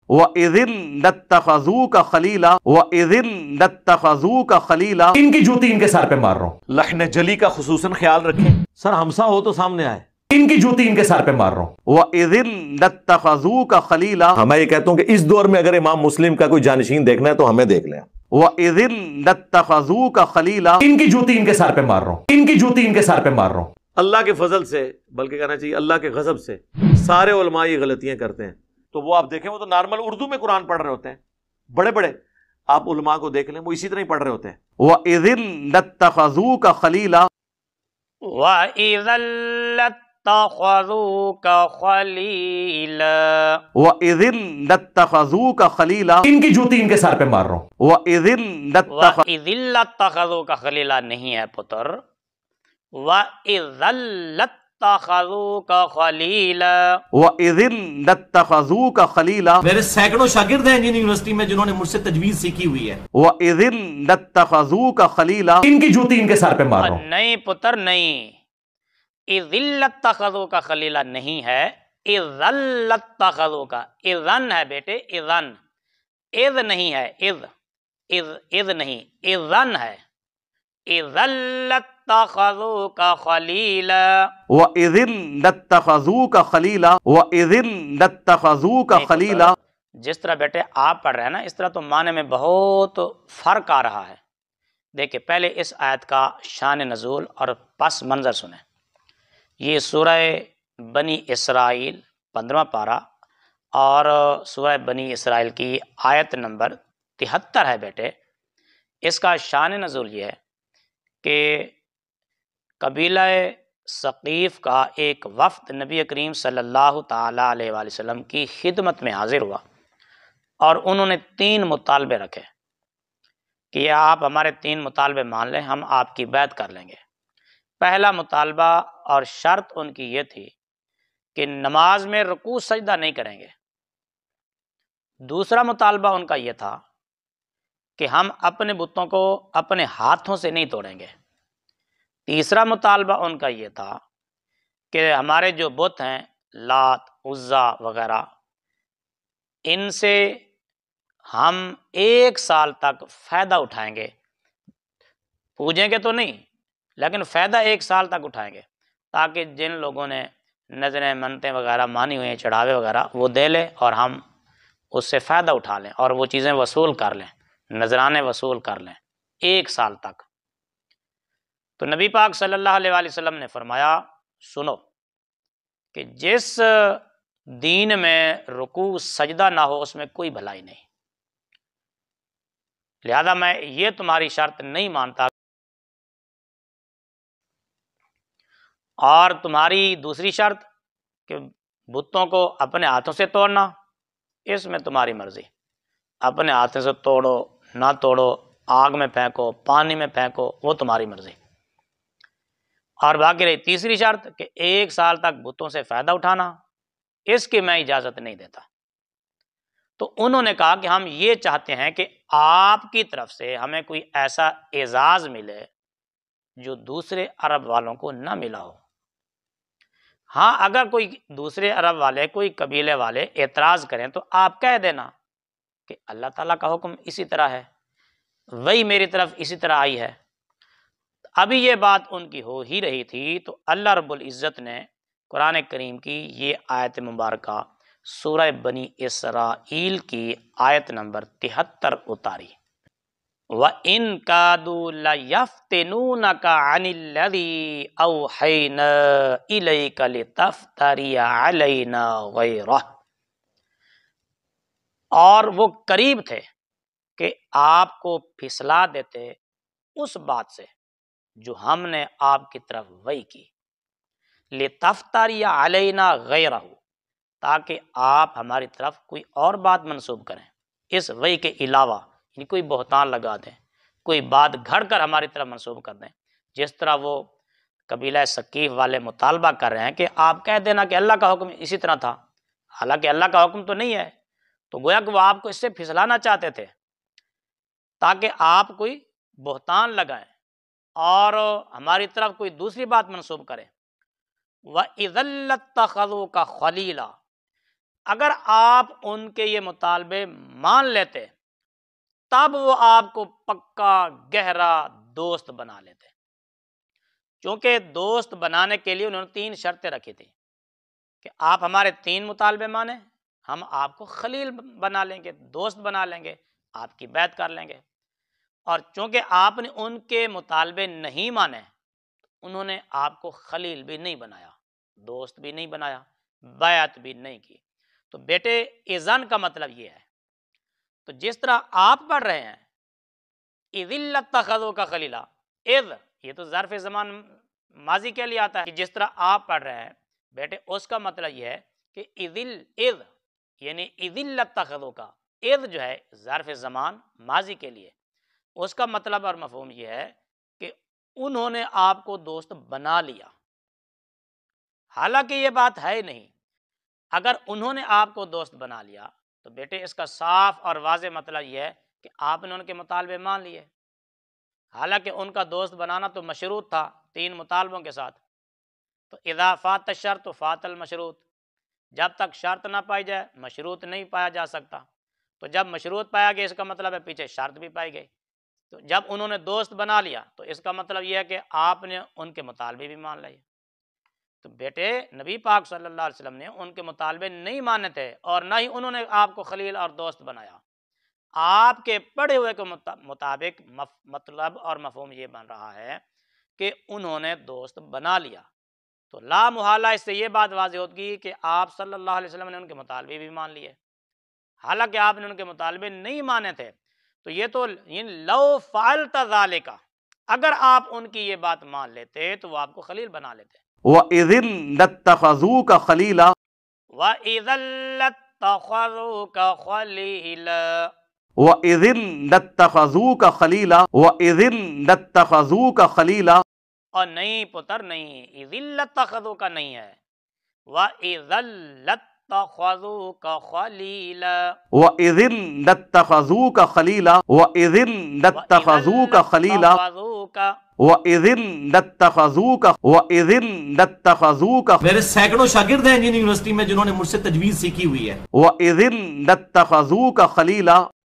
وَإِذٍ لَاتَّخَذُوكَ خَلِيلًا وَإِذٍ لَاتَّخَذُوكَ خَلِيلًا۔ ان کی جوتی ان کے سر پہ مار رہا ہوں۔ لحن جلی کا خصوصاً خیال رکھیں، سر ہمسا ہو تو سامنے آئے۔ ان کی جوتی ان کے سر پہ مار رہا ہوں۔ وَإِذٍ لَاتَّخَذُوكَ خَلِيلًا۔ میں یہ کہتا ہوں کہ اس دور میں اگر امام مسلم کا کوئی جانشین دیکھنا ہے تو ہمیں دیکھ لیں۔ وَإِذٍ لَاتَّخَذُوكَ خَلِيلًا۔ ان کی جوتی ان کے سر پہ مار رہا ہوں۔ ان کی جوتی ان کے سر پہ مار رہا ہوں۔ اللہ کے فضل سے، بلکہ کہنا چاہیے اللہ کے غضب سے، سارے علماء یہ غلطیاں کرتے ہیں۔ تو وہ آپ دیکھیں، وہ تو نارمل اردو میں قرآن پڑھ رہے ہوتے ہیں، بڑے بڑے آپ علماء کو دیکھ لیں، وہ اسی طرح ہی پڑھ رہے ہوتے ہیں۔ وَإِذٍ لَاتَّخَذُوكَ خَلِيلًا۔ وَإِذًا لَاتَّخَذُوكَ خَلِيلًا۔ وَإِذٍ لَاتَّخَذُوكَ خَلِيلًا۔ ان کی جوتی ان کے سر پہ مار رہا ہوں۔ وَإِذٍ وَإِذًا لَاتَّخَذُوكَ خَلِيلًا نہیں ہے پتر، وَإِذًا لَاتَّخَذُوكَ خَلِيلًا۔ وَإِذٍ لَاتَّخَذُوكَ خَلِيلًا۔ میرے سینکڑوں شاگرد ہیں انجینئرنگ یونیورسٹی میں جنہوں نے مجھ سے تجوید سیکھی ہوئی ہے۔ وَإِذٍ لَاتَّخَذُوكَ خَلِيلًا۔ ان کی جوتی ان کے سر پہ مار رہا ہوں۔ نہیں پتر نہیں، اِذٍ لَاتَّخَذُوكَ خَلِيلًا نہیں ہے، اِذًا لَاتَّخَذُوكَ، اِذًا ہے بیٹے، اِذًا، اذ نہیں ہے، اذ نہیں، اِذًا ہے، اِذًا لَاتَّخَذُوكَ خَلِيلًا۔ وَإِذٍ لَاتَّخَذُوكَ خَلِيلًا۔ وَإِذٍ لَاتَّخَذُوكَ خَلِيلًا۔ جس طرح بیٹے آپ پڑھ رہے ہیں نا، اس طرح تو معنی میں بہت فرق آ رہا ہے۔ دیکھیں پہلے اس آیت کا شان نزول اور پس منظر سنیں۔ یہ سورہ بنی اسرائیل 15واں پارہ اور سورہ بنی اسرائیل کی آیت نمبر 73 ہے بیٹے۔ اس کا شان نزول یہ ہے کہ قبیلہ ثقیف کا ایک وفد نبی کریم صلی اللہ تعالیٰ علیہ وآلہ وسلم کی خدمت میں حاضر ہوا، اور انہوں نے 3 مطالبے رکھے کہ یہ آپ ہمارے 3 مطالبے مان لیں، ہم آپ کی بیعت کر لیں گے۔ پہلا مطالبہ اور شرط ان کی یہ تھی کہ نماز میں رکوع سجدہ نہیں کریں گے۔ دوسرا مطالبہ ان کا یہ تھا کہ ہم اپنے بتوں کو اپنے ہاتھوں سے نہیں توڑیں گے۔ تیسرا مطالبہ ان کا یہ تھا کہ ہمارے جو بت ہیں لات، عزا وغیرہ، ان سے ہم 1 سال تک فائدہ اٹھائیں گے، پوجیں گے تو نہیں لیکن فائدہ 1 سال تک اٹھائیں گے، تاکہ جن لوگوں نے نظریں منتیں وغیرہ مانی ہوئی ہیں، چڑھاوے وغیرہ، وہ دے لیں اور ہم اس سے فائدہ اٹھا لیں اور وہ چیزیں وصول کر لیں، نذرانے وصول کر لیں 1 سال تک۔ تو نبی پاک صلی اللہ علیہ وآلہ وسلم نے فرمایا سنو کہ جس دین میں رکوع سجدہ نہ ہو اس میں کوئی بھلائی نہیں، لہذا میں یہ تمہاری شرط نہیں مانتا، اور تمہاری دوسری شرط کہ بتوں کو اپنے ہاتھوں سے توڑنا، اس میں تمہاری مرضی، اپنے ہاتھوں سے توڑو نہ توڑو، آگ میں پھینکو، پانی میں پھینکو، وہ تمہاری مرضی۔ اور باقی رہی تیسری شرط کہ 1 سال تک بتوں سے فائدہ اٹھانا، اس کی میں اجازت نہیں دیتا۔ تو انہوں نے کہا کہ ہم یہ چاہتے ہیں کہ آپ کی طرف سے ہمیں کوئی ایسا اعزاز ملے جو دوسرے عرب والوں کو نہ ملا ہو۔ ہاں اگر کوئی دوسرے عرب والے، کوئی قبیلے والے اعتراض کریں تو آپ کہہ دینا کہ اللہ تعالیٰ کا حکم اسی طرح ہے، وہی میری طرف اسی طرح آئی ہے۔ ابھی یہ بات ان کی ہو ہی رہی تھی تو اللہ رب العزت نے قرآن کریم کی یہ آیت مبارکہ سورہ بنی اسرائیل کی آیت نمبر 73 اتاری۔ وَإِن كَادُوا لَيَفْتِنُونَكَ عَنِ الَّذِي أَوْحَيْنَا إِلَيْكَ لِتَفْتَرِيَ عَلَيْنَا غَيْرَهُ، اور وہ قریب تھے کہ آپ کو پھسلا دیتے اس بات سے جو ہم نے آپ کی طرف وحی کی، لِتَفْتَرِيَ عَلَيْنَا غَيْرَهُ، تاکہ آپ ہماری طرف کوئی اور بات منسوب کریں اس وحی کے علاوہ، یعنی کوئی بہتان لگا دیں، کوئی بات گھڑ کر ہماری طرف منسوب کر دیں، جس طرح وہ قبیلہ ثقیف والے مطالبہ کر رہے ہیں کہ آپ کہہ دینا کہ اللہ کا حکم اسی طرح تھا، حالانکہ اللہ کا حکم تو نہیں ہے۔ تو گویا کہ وہ آپ کو اس سے پھسلانا چاہتے تھے تاکہ آپ کوئی بہتان لگائیں اور ہماری طرف کوئی دوسری بات منسوب کریں۔ وَإِذًا لَاتَّخَذُوكَ خَلِيلًا، اگر آپ ان کے یہ مطالبے مان لیتے تب وہ آپ کو پکا گہرا دوست بنا لیتے، چونکہ دوست بنانے کے لیے انہوں نے 3 شرطیں رکھی تھی کہ آپ ہمارے 3 مطالبے مانیں، ہم آپ کو خلیل بنا لیں گے، دوست بنا لیں گے، آپ کی بیعت کر لیں گے۔ اور چونکہ آپ نے ان کے مطالبے نہیں مانے، انہوں نے آپ کو خلیل بھی نہیں بنایا، دوست بھی نہیں بنایا، بیعت بھی نہیں کی۔ تو بیٹے اذن کا مطلب یہ ہے، تو جس طرح آپ پڑھ رہے ہیں اذ لاتخذوا کا خلیلا، اذ یہ تو ظرف زمان ماضی کے لیے آتا ہے کہ جس طرح آپ پڑھ رہے ہیں بیٹے اس کا مطلب یہ ہے کہ اذ یعنی اذ لاتخذوا کا اذ جو ہے ظرف زمان ماضی کے لیے، اس کا مطلب اور مفہوم یہ ہے کہ انہوں نے آپ کو دوست بنا لیا، حالانکہ یہ بات ہے نہیں۔ اگر انہوں نے آپ کو دوست بنا لیا تو بیٹے اس کا صاف اور واضح مطلب یہ ہے کہ آپ نے ان کے مطالبے مان لیے، حالانکہ ان کا دوست بنانا تو مشروط تھا 3 مطالبوں کے ساتھ۔ تو اذا فات الشرط فات المشروط، جب تک شرط نہ پائی جائے مشروط نہیں پایا جا سکتا، تو جب مشروط پایا گیا اس کا مطلب ہے پیچھے شرط بھی پائی گئی۔ تو جب انہوں نے دوست بنا لیا تو اس کا مطلب یہ ہے کہ آپ نے ان کے مطالبے بھی مان لیے۔ تو بیٹے نبی پاک صلی اللہ علیہ وسلم نے ان کے مطالبے نہیں مانے تھے اور نہ ہی انہوں نے آپ کو خلیل اور دوست بنایا۔ آپ کے پڑھے ہوئے کے مطابق مطلب اور مفہوم یہ بن رہا ہے کہ انہوں نے دوست بنا لیا، تو لا محالہ اس سے یہ بات واضح ہوگی کہ آپ صلی اللہ علیہ وسلم نے ان کے مطالبے بھی مان لیے، حالانکہ آپ نے ان کے مطالبے نہیں مانے تھے۔ تو یہ تو لو فعلت ذالک، اگر آپ ان کی یہ بات مان لیتے تو وہ آپ کو خلیل بنا لیتے۔ وَإِذٍ لَاتَّخَذُوكَ خَلِيلًا وَإِذًا لَاتَّخَذُوكَ خَلِيلًا، وَإِذٍ لَاتَّخَذُوكَ خَلِيلًا وَإِذٍ لَاتَّخَذُوكَ خَلِيلًا، اور نہیں پتر نہیں، اذ لاتخذوک نہیں ہے، وَإِذًا لاتخذوک خلیلا، وَإِذٍ لَاتَّخَذُوكَ خَلِيلًا وَإِذٍ لَاتَّخَذُوكَ خَلِيلًا وَإِذٍ لَاتَّخَذُوكَ وَإِذٍ لَاتَّخَذُوكَ میرے سینکڑوں شاگرد ہیں انجینئرنگ یونیورسٹی میں جنہوں نے مجھ سے تجویز سیکھی ہوئی ہے۔ وَإِذٍ لَاتَّخَذُوكَ خَلِيلًا،